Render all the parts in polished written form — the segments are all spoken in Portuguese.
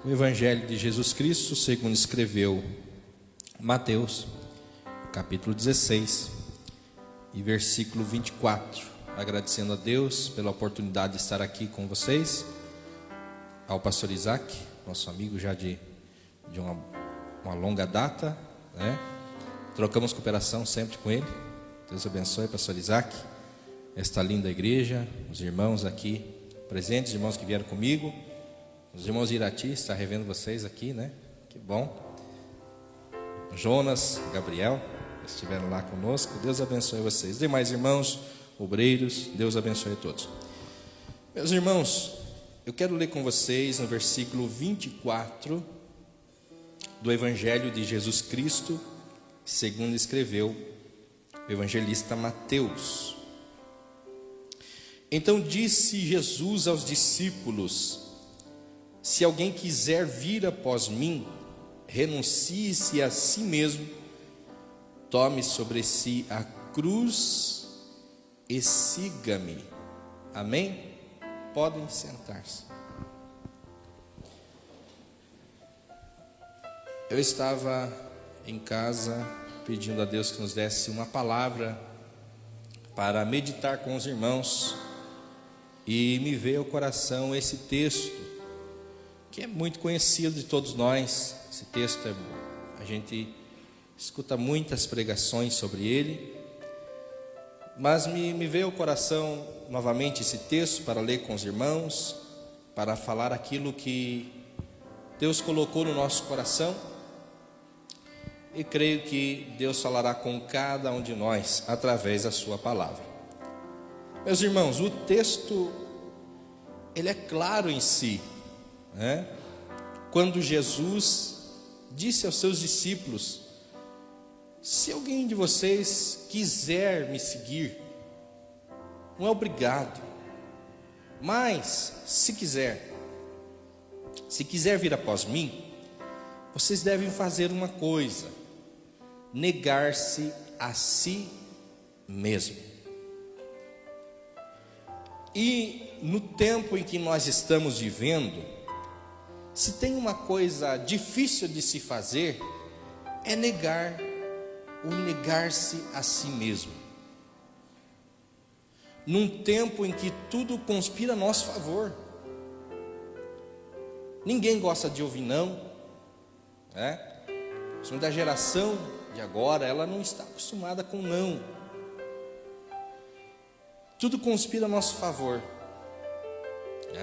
O Evangelho de Jesus Cristo, segundo escreveu Mateus, capítulo 16 e versículo 24. Agradecendo a Deus pela oportunidade de estar aqui com vocês, ao pastor Isaac, nosso amigo já de uma longa data, né? Trocamos cooperação sempre com ele. Deus abençoe, pastor Isaac, esta linda igreja, os irmãos aqui presentes, os irmãos que vieram comigo, os irmãos de Irati, está revendo vocês aqui, né? Que bom. Jonas, Gabriel, estiveram lá conosco. Deus abençoe vocês. Os demais irmãos, obreiros, Deus abençoe a todos. Meus irmãos, eu quero ler com vocês no versículo 24 do Evangelho de Jesus Cristo, segundo escreveu o evangelista Mateus. Então disse Jesus aos discípulos: se alguém quiser vir após mim, renuncie-se a si mesmo, tome sobre si a cruz e siga-me. Amém? Podem sentar-se. Eu estava em casa pedindo a Deus que nos desse uma palavra para meditar com os irmãos, e me veio ao coração esse texto, que é muito conhecido de todos nós. Esse texto a gente escuta muitas pregações sobre ele, mas me veio ao coração novamente esse texto para ler com os irmãos, para falar aquilo que Deus colocou no nosso coração, e creio que Deus falará com cada um de nós através da sua palavra. Meus irmãos, o texto ele é claro em si, né? Quando Jesus disse aos seus discípulos: se alguém de vocês quiser me seguir, não é obrigado, mas se quiser vir após mim, vocês devem fazer uma coisa: negar-se a si mesmo. E no tempo em que nós estamos vivendo, se tem uma coisa difícil de se fazer, é negar-se a si mesmo. Num tempo em que tudo conspira a nosso favor, ninguém gosta de ouvir não, né? Da geração de agora, ela não está acostumada com não. Tudo conspira a nosso favor.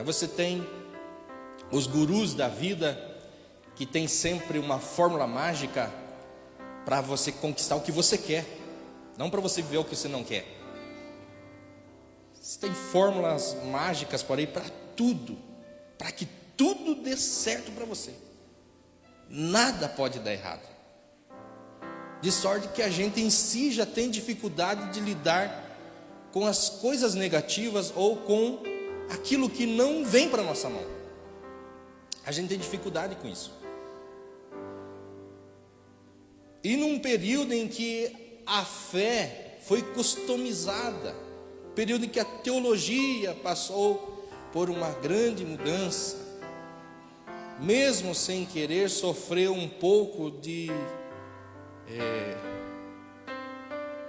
Você tem os gurus da vida, que tem sempre uma fórmula mágica para você conquistar o que você quer, não para você viver o que você não quer. Você tem fórmulas mágicas por aí para tudo, para que tudo dê certo para você. Nada pode dar errado. De sorte que a gente em si já tem dificuldade de lidar com as coisas negativas ou com aquilo que não vem para a nossa mão. A gente tem dificuldade com isso. E num período em que a fé foi customizada, período em que a teologia passou por uma grande mudança, mesmo sem querer, sofreu um pouco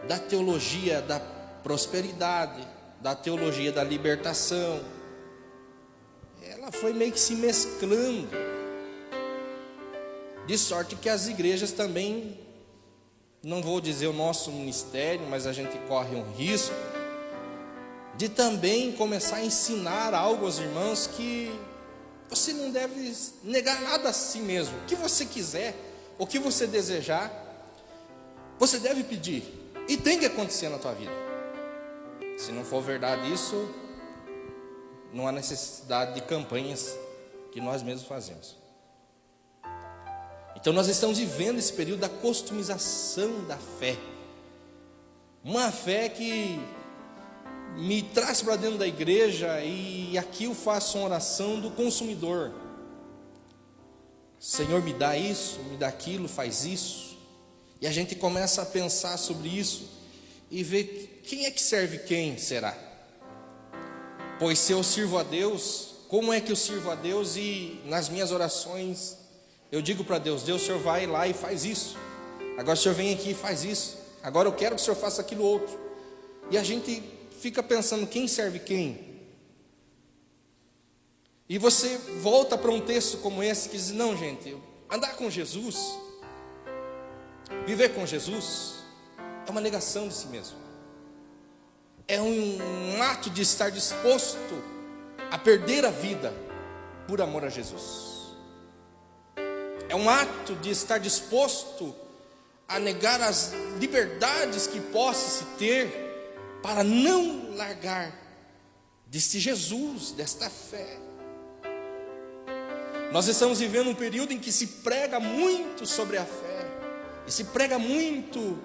da teologia da prosperidade, da teologia da libertação. Ela foi meio que se mesclando, de sorte que as igrejas também, não vou dizer o nosso ministério, mas a gente corre um risco de também começar a ensinar algo aos irmãos, que você não deve negar nada a si mesmo. O que você quiser, o que você desejar, você deve pedir, e tem que acontecer na tua vida. Se não for verdade isso, não há necessidade de campanhas que nós mesmos fazemos. Então nós estamos vivendo esse período da customização da fé. Uma fé que me traz para dentro da igreja, e aqui eu faço uma oração do consumidor: Senhor, me dá isso, me dá aquilo, faz isso. E a gente começa a pensar sobre isso e ver quem é que serve quem será. Pois se eu sirvo a Deus, como é que eu sirvo a Deus, e nas minhas orações eu digo para Deus: Deus, o Senhor vai lá e faz isso, agora o Senhor vem aqui e faz isso, agora eu quero que o Senhor faça aquilo outro. E a gente fica pensando quem serve quem. E você volta para um texto como esse que diz: não, gente, andar com Jesus, viver com Jesus, é uma negação de si mesmo. É um ato de estar disposto a perder a vida por amor a Jesus. É um ato de estar disposto a negar as liberdades que possa se ter para não largar deste Jesus, desta fé. Nós estamos vivendo um período em que se prega muito sobre a fé, e se prega muito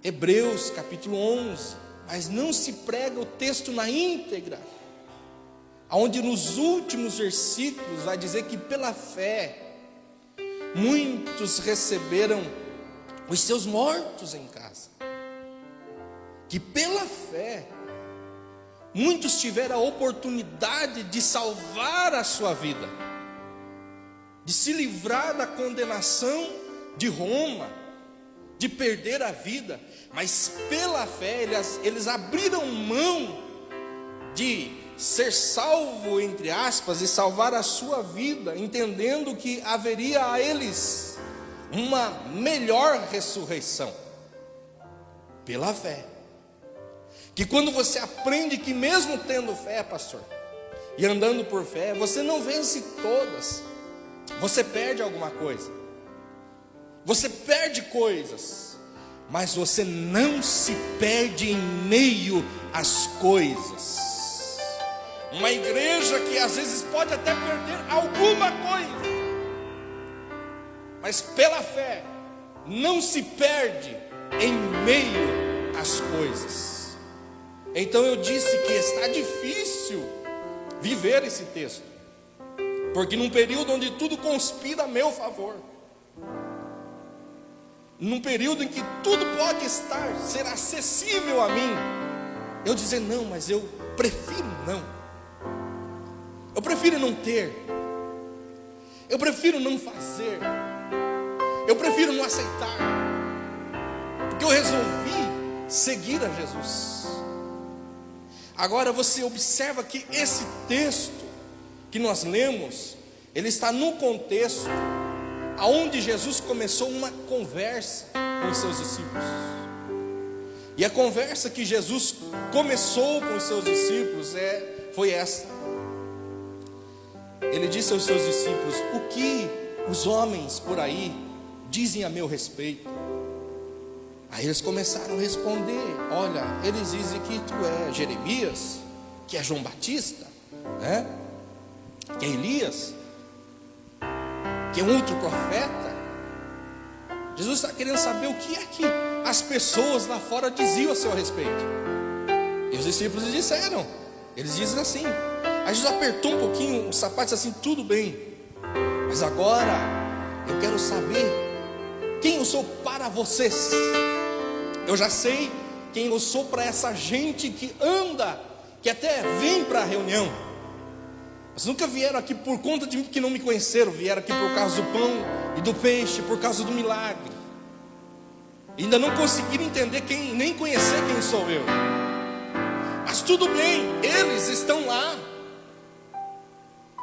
Hebreus capítulo 11, mas não se prega o texto na íntegra, onde nos últimos versículos vai dizer que pela fé muitos receberam os seus mortos em casa, que pela fé muitos tiveram a oportunidade de salvar a sua vida, de se livrar da condenação de Roma, de perder a vida, mas pela fé eles abriram mão de ser salvo, entre aspas, e salvar a sua vida, entendendo que haveria a eles uma melhor ressurreição, pela fé. Que quando você aprende que mesmo tendo fé, pastor, e andando por fé, você não vence todas, você perde alguma coisa, você perde coisas, mas você não se perde em meio às coisas. Uma igreja que às vezes pode até perder alguma coisa, mas pela fé não se perde em meio às coisas. Então eu disse que está difícil viver esse texto, porque num período onde tudo conspira a meu favor, num período em que tudo pode ser acessível a mim, eu dizer: não, mas eu prefiro não, eu prefiro não ter, eu prefiro não fazer, eu prefiro não aceitar, porque eu resolvi seguir a Jesus. Agora você observa que esse texto que nós lemos, ele está no contexto aonde Jesus começou uma conversa com os seus discípulos. E a conversa que Jesus começou com os seus discípulos foi essa. Ele disse aos seus discípulos: o que os homens por aí dizem a meu respeito? Aí eles começaram a responder: olha, eles dizem que tu é Jeremias, que é João Batista, né? Que é Elias, que é um outro profeta. Jesus está querendo saber o que é que as pessoas lá fora diziam a seu respeito. E os discípulos disseram, eles dizem assim. Aí Jesus apertou um pouquinho os sapatos, assim: tudo bem, mas agora eu quero saber quem eu sou para vocês. Eu já sei quem eu sou para essa gente que anda, que até vem para a reunião, mas nunca vieram aqui por conta de que não me conheceram. Vieram aqui por causa do pão e do peixe, por causa do milagre. E ainda não conseguiram entender nem conhecer quem sou eu. Mas tudo bem, eles estão lá.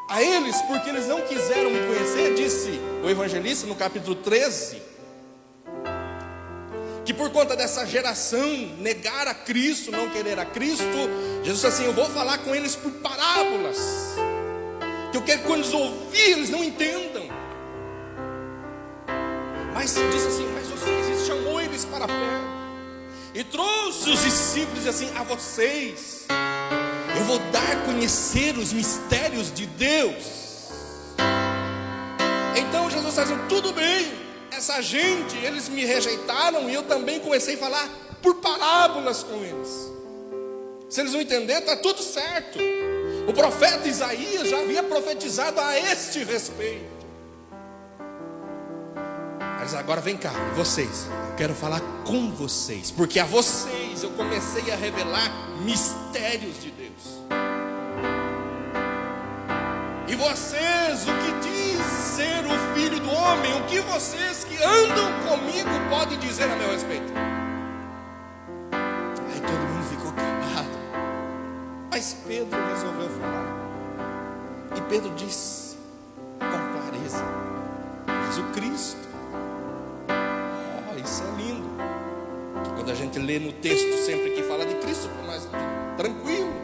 A eles, porque eles não quiseram me conhecer, disse o evangelista no capítulo 13, que por conta dessa geração negar a Cristo, não querer a Cristo, Jesus disse assim: eu vou falar com eles por parábolas, que eu quero que quando eles ouvirem, eles não entendam. Mas disse assim: mas vocês, chamou eles para perto e trouxe os discípulos, e assim: a vocês eu vou dar a conhecer os mistérios de Deus. Então Jesus está dizendo: tudo bem, essa gente, eles me rejeitaram, e eu também comecei a falar por parábolas com eles. Se eles não entenderem, está tudo certo. O profeta Isaías já havia profetizado a este respeito. Mas agora vem cá, vocês, eu quero falar com vocês, porque a vocês eu comecei a revelar mistérios de Deus. vocês, o que diz ser o Filho do Homem? O que vocês que andam comigo podem dizer a meu respeito? Aí todo mundo ficou calado. Mas Pedro resolveu falar. E Pedro disse com clareza: mas o Cristo. Isso é lindo. Quando a gente lê no texto sempre que fala de Cristo, mas tranquilo.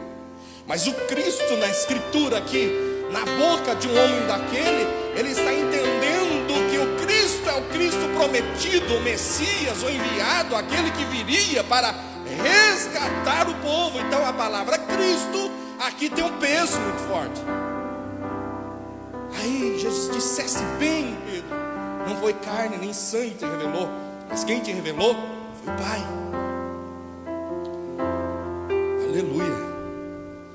Mas o Cristo na Escritura aqui, na boca de um homem daquele, ele está entendendo que o Cristo é o Cristo prometido, o Messias, o enviado, aquele que viria para resgatar o povo. Então a palavra Cristo aqui tem um peso muito forte. Aí Jesus dissesse bem, Pedro, não foi carne nem sangue que te revelou, mas quem te revelou foi o Pai. Aleluia.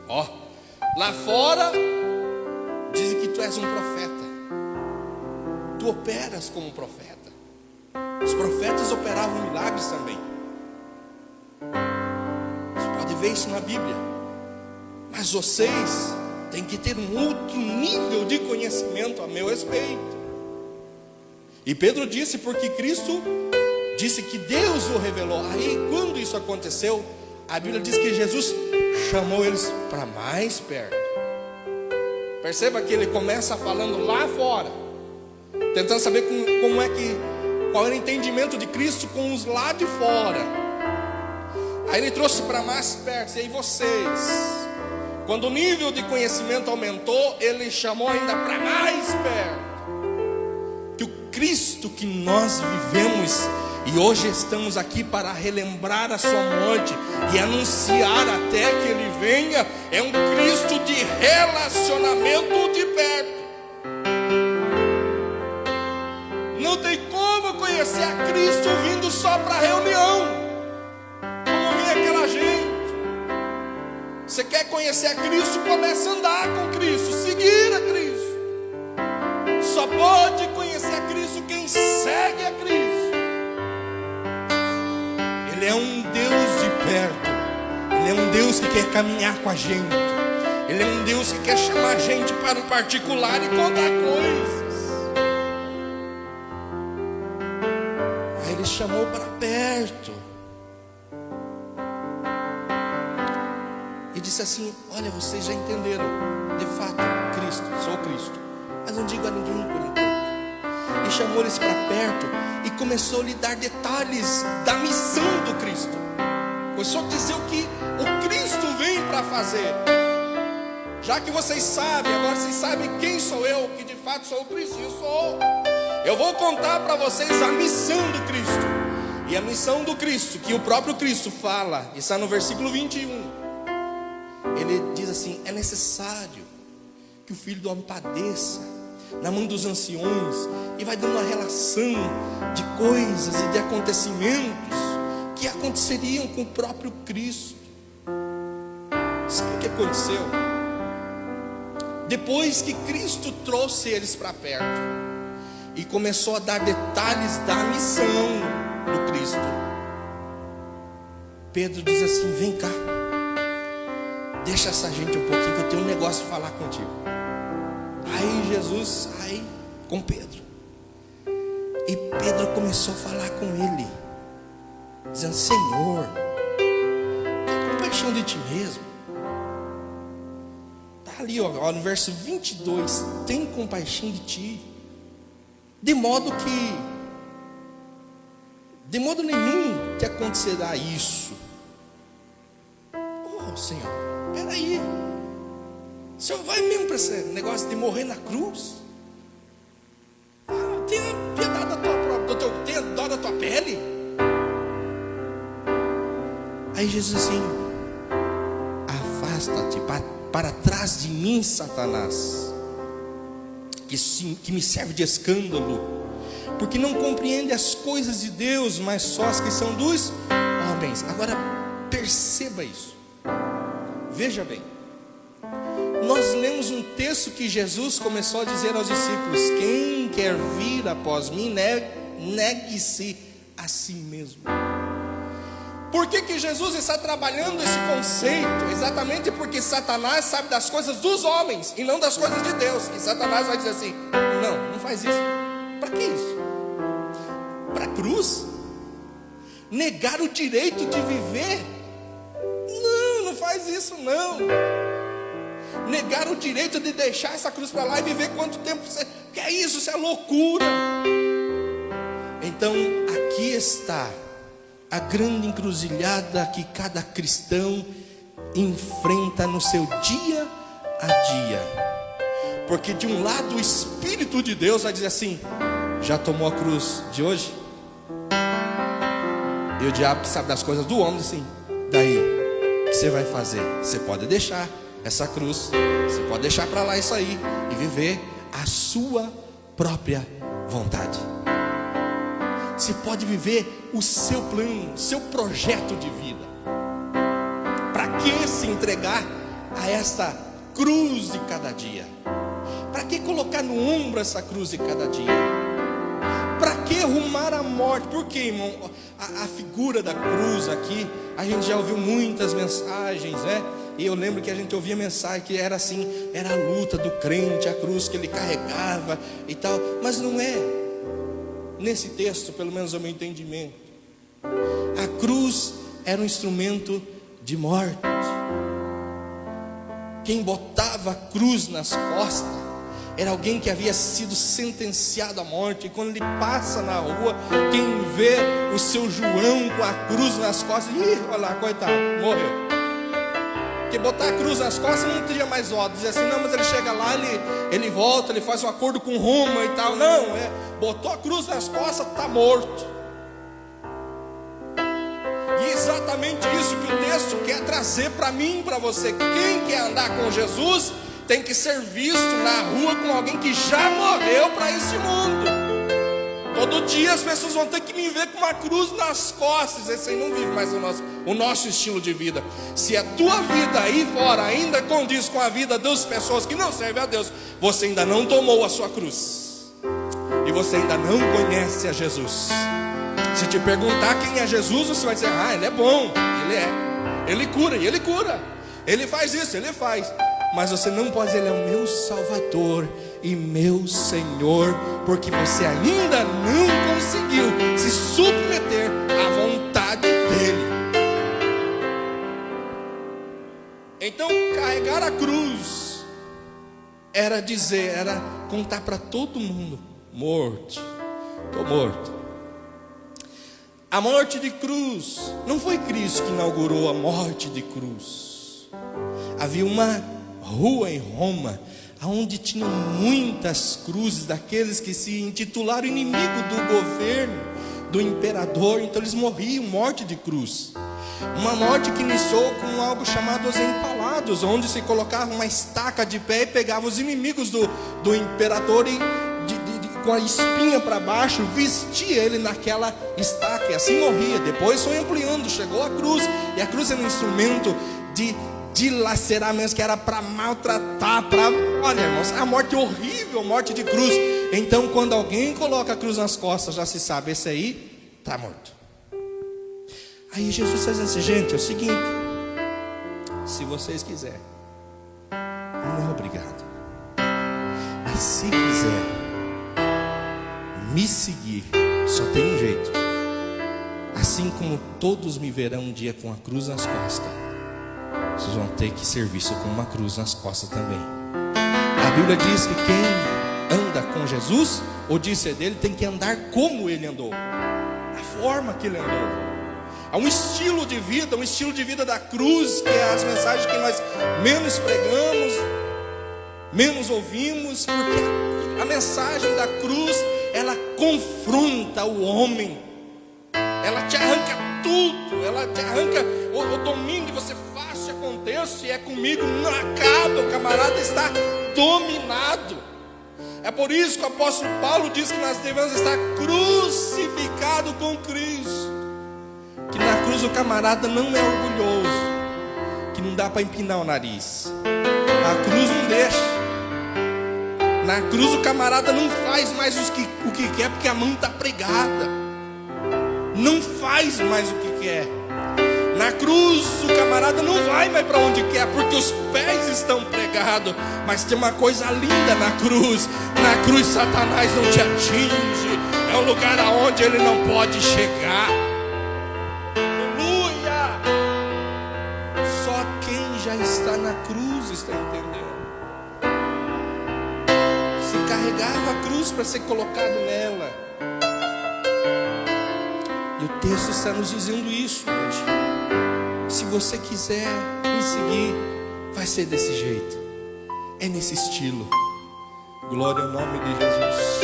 Ó, lá fora dizem que tu és um profeta. Tu operas como um profeta. Os profetas operavam milagres também. Você pode ver isso na Bíblia. Mas vocês têm que ter um outro nível de conhecimento a meu respeito. E Pedro disse porque Cristo disse que Deus o revelou. Aí quando isso aconteceu, a Bíblia diz que Jesus chamou eles para mais perto. Perceba que ele começa falando lá fora, tentando saber qual era o entendimento de Cristo com os lá de fora. Aí ele trouxe para mais perto. E aí vocês, quando o nível de conhecimento aumentou, ele chamou ainda para mais perto. Que o Cristo que nós vivemos e hoje estamos aqui para relembrar a sua morte e anunciar até que ele venha, é um Cristo de relacionamento de perto. Não tem como conhecer a Cristo vindo só para reunião, como vem aquela gente. Você quer conhecer a Cristo, comece a andar com Cristo, seguir a Cristo. Só pode conhecer a Cristo quem segue a Cristo. Ele é um Deus de perto. Ele é um Deus que quer caminhar com a gente. Ele é um Deus que quer chamar a gente para o particular e contar coisas. Aí ele chamou para perto e disse assim: olha, vocês já entenderam, de fato, Cristo, sou Cristo, mas não digo a ninguém por enquanto. E chamou eles para perto e começou a lhe dar detalhes da missão do Cristo. Começou a dizer o que o Cristo vem para fazer. Já que vocês sabem, agora vocês sabem quem sou eu, que de fato sou o Cristo, eu vou contar para vocês a missão do Cristo. E a missão do Cristo, que o próprio Cristo fala, está no versículo 21. Ele diz assim: é necessário que o Filho do Homem padeça na mão dos anciões, e vai dando uma relação de coisas e de acontecimentos que aconteceriam com o próprio Cristo. Sabe o que aconteceu? Depois que Cristo trouxe eles para perto e começou a dar detalhes da missão do Cristo, Pedro diz assim: vem cá, deixa essa gente um pouquinho que eu tenho um negócio para falar contigo. Aí Jesus sai com Pedro, e Pedro começou a falar com ele, dizendo: Senhor, tem compaixão de ti mesmo. Está ali, ó, no verso 22, tem compaixão de ti, de modo nenhum te acontecerá isso. Oh Senhor, peraí, o Senhor vai mesmo para esse negócio de morrer na cruz? Tenha piedade tenha dó da tua pele. Aí Jesus assim: afasta-te para trás de mim, Satanás, que me serve de escândalo, porque não compreende as coisas de Deus, mas só as que são dos homens. Agora perceba isso, veja bem. Nós lemos um texto que Jesus começou a dizer aos discípulos: quem quer vir após mim, negue-se a si mesmo. Por que Jesus está trabalhando esse conceito? Exatamente porque Satanás sabe das coisas dos homens e não das coisas de Deus. E Satanás vai dizer assim: não faz isso. Para que isso? Para a cruz? Negar o direito de viver? Não faz isso não. Negar o direito de deixar essa cruz para lá e viver quanto tempo você... Que é isso? Isso é loucura. Então aqui está a grande encruzilhada que cada cristão enfrenta no seu dia a dia. Porque de um lado o Espírito de Deus vai dizer assim: já tomou a cruz de hoje? E o diabo, que sabe das coisas do homem, assim: daí, o que você vai fazer? Você pode deixar essa cruz, você pode deixar para lá isso aí e viver a sua própria vontade. Você pode viver o seu plano, o seu projeto de vida. Para que se entregar a essa cruz de cada dia? Para que colocar no ombro essa cruz de cada dia? Para que rumar a morte? Porque, irmão, a figura da cruz aqui, a gente já ouviu muitas mensagens, né? E eu lembro que a gente ouvia mensagem que era assim, era a luta do crente, a cruz que ele carregava e tal. Mas não é. Nesse texto, pelo menos ao meu entendimento, a cruz era um instrumento de morte. Quem botava a cruz nas costas era alguém que havia sido sentenciado à morte. E quando ele passa na rua, quem vê o seu João com a cruz nas costas, olha lá, coitado, morreu. Porque botar a cruz nas costas não teria mais ódio. Dizer assim: não, mas ele chega lá, ele volta, ele faz um acordo com Roma e tal. Não, botou a cruz nas costas, está morto. E exatamente isso que o texto quer trazer para mim e para você. Quem quer andar com Jesus tem que ser visto na rua com alguém que já morreu para esse mundo. Todo dia as pessoas vão ter que me ver com uma cruz nas costas. Esse aí não vive mais o nosso estilo de vida. Se a tua vida aí fora ainda condiz com a vida das pessoas que não servem a Deus, você ainda não tomou a sua cruz, e você ainda não conhece a Jesus. Se te perguntar quem é Jesus, você vai dizer: ele é bom, ele cura, e ele cura, ele faz isso, ele faz. Mas você não pode dizer: ele é o meu Salvador e meu Senhor, porque você ainda não conseguiu se submeter à vontade dele. Então carregar a cruz era contar para todo mundo: morto, estou morto. A morte de cruz, não foi Cristo que inaugurou a morte de cruz. Havia uma rua em Roma, onde tinham muitas cruzes daqueles que se intitularam inimigo do governo, do imperador. Então eles morriam, morte de cruz. Uma morte que iniciou com algo chamado os empalados, onde se colocava uma estaca de pé e pegava os inimigos do imperador e com a espinha para baixo, vestia ele naquela estaca, e assim morria. Depois foi ampliando, chegou a cruz, e a cruz era um instrumento de dilaceramentos, que era para maltratar, olha, irmãos, a morte horrível, morte de cruz. Então quando alguém coloca a cruz nas costas, já se sabe: esse aí está morto. Aí Jesus diz assim: gente, é o seguinte, se vocês quiserem, não é obrigado, mas se quiser me seguir, só tem um jeito. Assim como todos me verão um dia com a cruz nas costas, vocês vão ter que ser vistos com uma cruz nas costas também. A Bíblia diz que quem anda com Jesus, ou diz ser dele, tem que andar como ele andou, a forma que ele andou. Há um estilo de vida da cruz, que é as mensagens que nós menos pregamos, menos ouvimos, porque a mensagem da cruz, ela confronta o homem, ela te arranca tudo, ela te arranca o domínio, você faz, aconteça, e é comigo, não acaba, o camarada está dominado. É por isso que o apóstolo Paulo diz que nós devemos estar crucificados com Cristo, que na cruz o camarada não é orgulhoso, que não dá para empinar o nariz, a cruz não deixa. Na cruz o camarada não faz mais o que quer, porque a mão está pregada. Não faz mais o que quer. Na cruz o camarada não vai mais para onde quer, porque os pés estão pregados. Mas tem uma coisa linda na cruz. Na cruz Satanás não te atinge. É um lugar aonde ele não pode chegar. Aleluia! Só quem já está na cruz está entendendo. Se carregava a cruz para ser colocado nela. E o texto está nos dizendo isso hoje. Se você quiser me seguir, vai ser desse jeito. É nesse estilo. Glória ao nome de Jesus.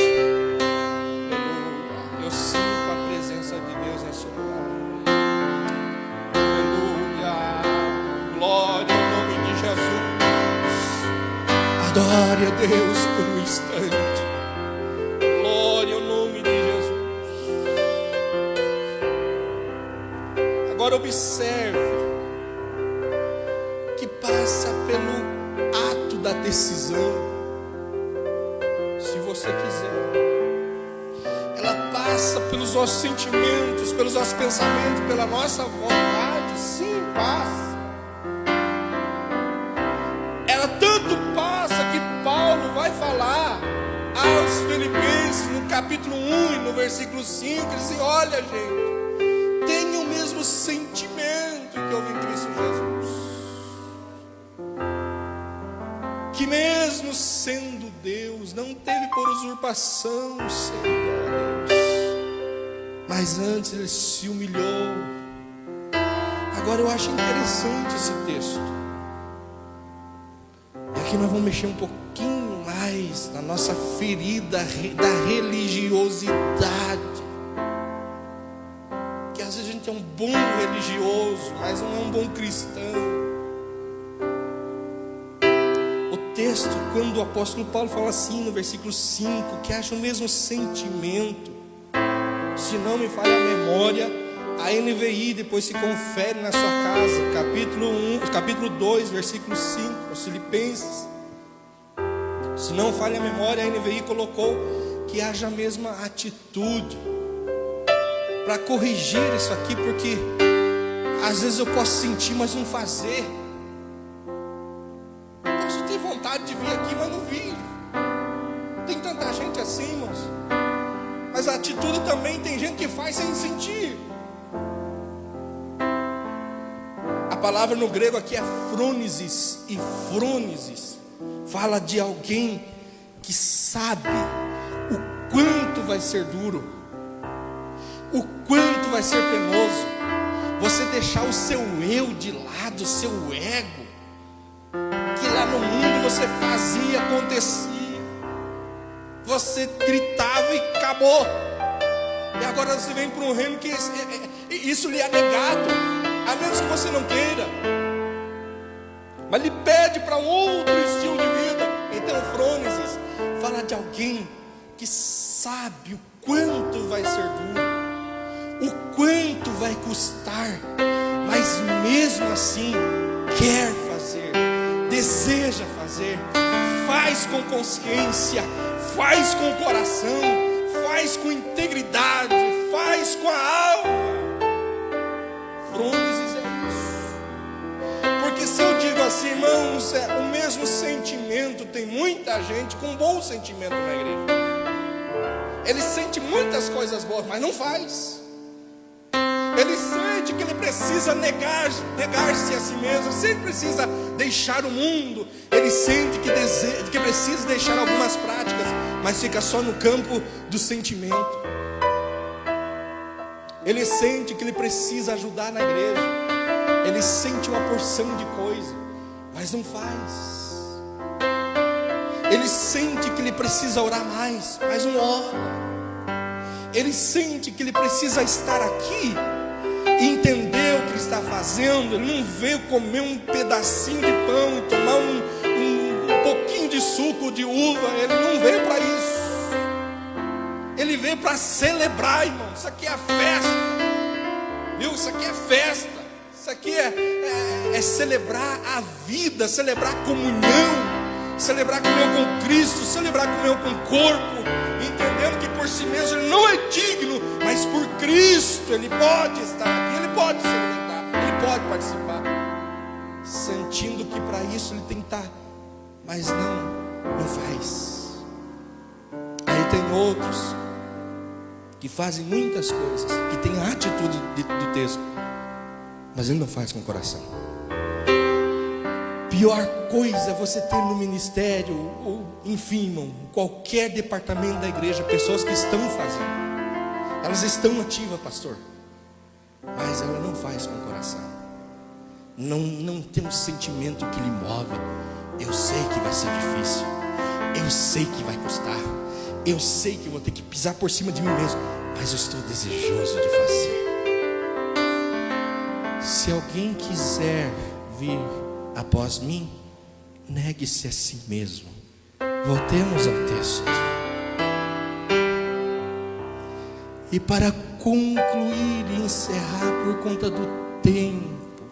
Aleluia. Eu sinto a presença de Deus nesse lugar. Aleluia. Glória ao nome de Jesus. Adore a Deus por um instante. Glória ao nome de Jesus. Agora observe que passa pelo ato da decisão. Se você quiser, ela passa pelos nossos sentimentos, pelos nossos pensamentos, pela nossa vontade. Sim, passa. Ela tanto passa que Paulo vai falar aos Filipenses no capítulo 1 e no versículo 5, ele diz assim: olha, gente, tenha o mesmo sentimento que houve em Cristo Jesus, que mesmo sendo Deus, não teve por usurpação ser igual a Deus, mas antes ele se humilhou. Agora eu acho interessante esse texto. E aqui nós vamos mexer um pouquinho mais na nossa ferida da religiosidade. Que às vezes a gente é um bom religioso, mas não é um bom cristão. Texto, quando o apóstolo Paulo fala assim no versículo 5, que acha o mesmo sentimento, se não me falha a memória, a NVI depois se confere na sua casa, capítulo 2, versículo 5, os Filipenses. Se não falha a memória, a NVI colocou que haja a mesma atitude para corrigir isso aqui, porque às vezes eu posso sentir, mas não fazer. De vir aqui, mas não vi. Tem tanta gente assim, irmãos. Mas a atitude também tem gente que faz sem sentir. A palavra no grego aqui é frônesis, e frônesis fala de alguém que sabe o quanto vai ser duro, o quanto vai ser penoso. Você deixar o seu eu de lado, o seu ego, que lá no mundo você fazia, acontecia, você gritava e acabou. E agora você vem para um reino que isso lhe é negado, a menos que você não queira, mas lhe pede para um outro estilo de vida. Então frônesis fala de alguém que sabe o quanto vai ser duro, o quanto vai custar, mas mesmo assim quer fazer, deseja fazer, faz com consciência, faz com o coração, faz com integridade, faz com a alma. Frônesis é isso. Porque se eu digo assim, irmãos, é o mesmo sentimento, tem muita gente com bom sentimento na igreja. Ele sente muitas coisas boas, mas não faz. Ele sente que ele precisa negar-se a si mesmo, sempre precisa deixar o mundo. Ele sente que precisa deixar algumas práticas, mas fica só no campo do sentimento. Ele sente que ele precisa ajudar na igreja, ele sente uma porção de coisa, mas não faz. Ele sente que ele precisa orar mais, mas não ora. Ele sente que ele precisa estar aqui e entender o que ele está fazendo. Ele não veio comer um pedacinho de pão e tomar um pouquinho de suco de uva. Ele não veio para isso. Ele veio para celebrar, irmão. Isso aqui é festa, viu? Isso aqui é festa. Isso aqui é celebrar a vida, celebrar a comunhão, celebrar comunhão com Cristo, celebrar comunhão com o corpo, entendendo que por si mesmo ele não é digno, mas por Cristo ele pode estar aqui, ele pode se alimentar, ele pode participar, sentindo que para isso ele tem que estar, mas não faz. Aí tem outros que fazem muitas coisas, que tem a atitude do texto, mas ele não faz com o coração. Pior coisa é você ter no ministério, ou enfim, irmão, qualquer departamento da igreja, pessoas que estão fazendo, elas estão ativas, pastor, mas ela não faz com o coração, não tem um sentimento que lhe move. Eu sei que vai ser difícil, eu sei que vai custar, eu sei que vou ter que pisar por cima de mim mesmo, mas eu estou desejoso de fazer. Se alguém quiser vir após mim, negue-se a si mesmo. Voltemos ao texto. E para concluir e encerrar, por conta do tempo,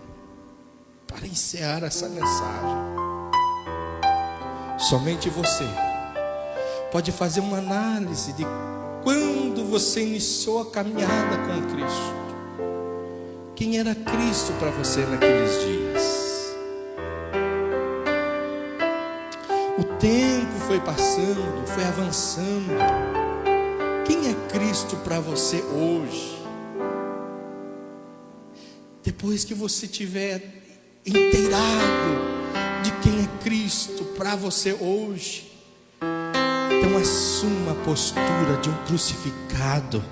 para encerrar essa mensagem, somente você pode fazer uma análise de quando você iniciou a caminhada com Cristo. Quem era Cristo para você naqueles dias? O tempo foi passando, foi avançando. Quem é Cristo para você hoje? Depois que você tiver inteirado de quem é Cristo para você hoje, então assuma a postura de um crucificado.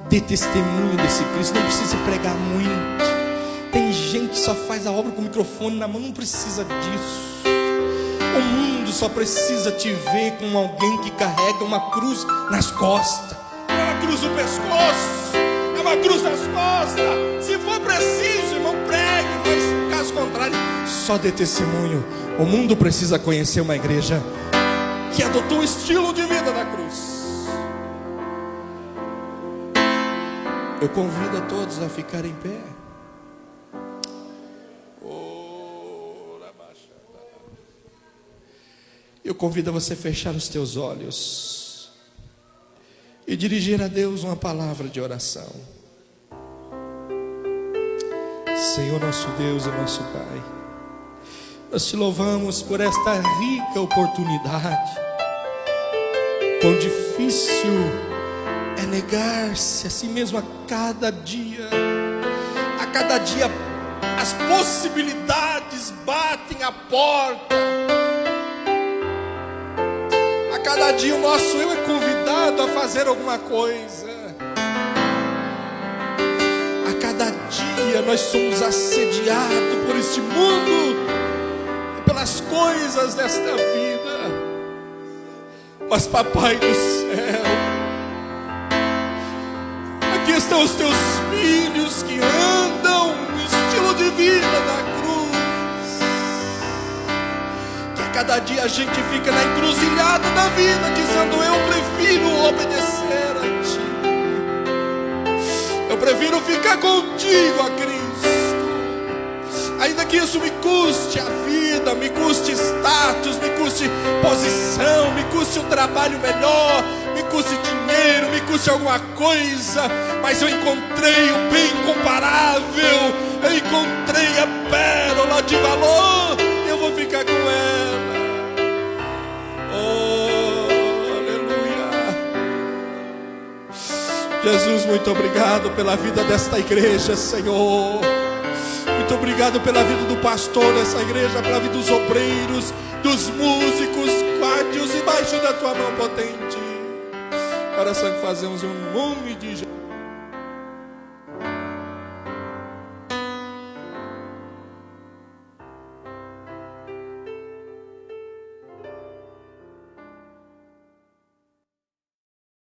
Dê testemunho desse Cristo. Não precisa pregar muito. Tem gente que só faz a obra com o microfone na mão. Não precisa disso. O mundo só precisa te ver com alguém que carrega uma cruz nas costas. É uma cruz no pescoço, é uma cruz nas costas. Se for preciso, irmão, pregue. Mas caso contrário, só dê testemunho. O mundo precisa conhecer uma igreja que adotou o estilo de vida da cruz. Eu convido a todos a ficarem em pé. Eu convido a você fechar os teus olhos e dirigir a Deus uma palavra de oração. Senhor nosso Deus e nosso Pai, nós te louvamos por esta rica oportunidade. Quão difícil é negar-se a si mesmo a cada dia. A cada dia as possibilidades batem à porta. A cada dia o nosso eu é convidado a fazer alguma coisa. A cada dia nós somos assediados por este mundo e pelas coisas desta vida. Mas Papai do céu, aqui estão os teus filhos que andam no estilo de vida da cruz. Que a cada dia a gente fica na encruzilhada da vida, dizendo: eu prefiro obedecer a ti, eu prefiro ficar contigo, a Cristo, ainda que isso me custe a vida, me custe status, me custe posição, me custe um trabalho melhor, me custe dinheiro, me custe alguma coisa. Mas eu encontrei o bem incomparável, eu encontrei a pérola de valor, eu vou ficar com ela. Oh, aleluia. Jesus, muito obrigado pela vida desta igreja, Senhor. Muito obrigado pela vida do pastor dessa igreja, pela vida dos obreiros, dos músicos. Guarde-os embaixo da tua mão potente. Oração que fazemos em nome de Jesus.